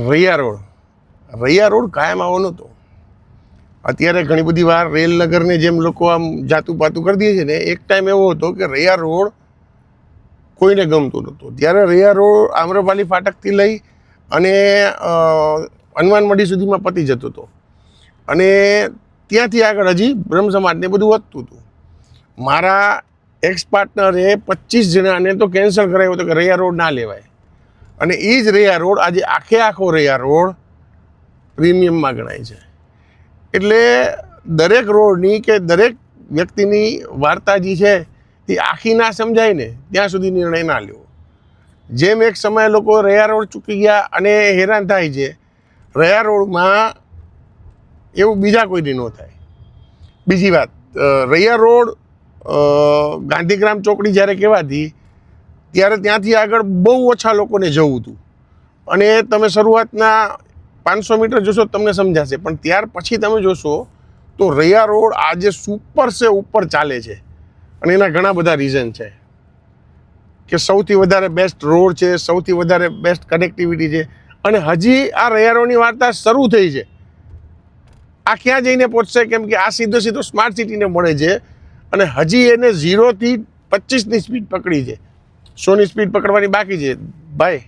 Raiya road કાયમ આવો નહોતો. અત્યારે ઘણી બધી વાર રેલનગરને જેમ લોકો આમ જાતું પાતું કરી દે છે ને, એક ટાઈમ એવો હતો કે રૈયા રોડ કોઈને ગમતો નહોતો. ત્યારે રૈયા રોડ આમ્રપાલી ફાટકથી લઈ અને હનુમાન મઢી સુધીમાં પતી જતો હતો અને ત્યાંથી આગળ હજી બ્રહ્મ સમાજને બધું વધતું હતું. મારા એક્સ પાર્ટનરે 25 જણાને તો કેન્સલ કરાવ્યો હતો કે રૈયા રોડ ના લેવાય, અને એ જ રૈયા રોડ આજે આખો રૈયા રોડ પ્રીમિયમમાં ગણાય છે. એટલે દરેક રોડની કે દરેક વ્યક્તિની વાર્તા જે છે એ આખી ના સમજાય ને ત્યાં સુધી નિર્ણય ના લેવો. જેમ એક સમયે લોકો રૈયા રોડ ચૂકી ગયા અને હેરાન થાય છે, રૈયા રોડમાં એવું બીજા કોઈથી ન થાય. બીજી વાત, રૈયા રોડ ગાંધીગ્રામ ચોકડી જ્યારે કહેવાતી ત્યારે ત્યાંથી આગળ બહુ ઓછા લોકોને જવું હતું, અને તમે શરૂઆતના 500 મીટર જોશો તમને સમજાશે. પણ ત્યાર પછી તમે જોશો તો રૈયા રોડ આજે સુપર સે ઉપર ચાલે છે, અને એના ઘણા બધા રીઝન છે કે સૌથી વધારે બેસ્ટ રોડ છે, સૌથી વધારે બેસ્ટ કનેક્ટિવિટી છે, અને હજી આ રૈયા રોડની વાર્તા શરૂ થઈ છે. આ ક્યાં જઈને પહોંચશે? કેમ કે આ સીધો સ્માર્ટ સિટીને મળે છે, અને હજી એને 0 થી 25ની સ્પીડ પકડી છે, 100ની સ્પીડ પકડવાની બાકી છે ભાઈ.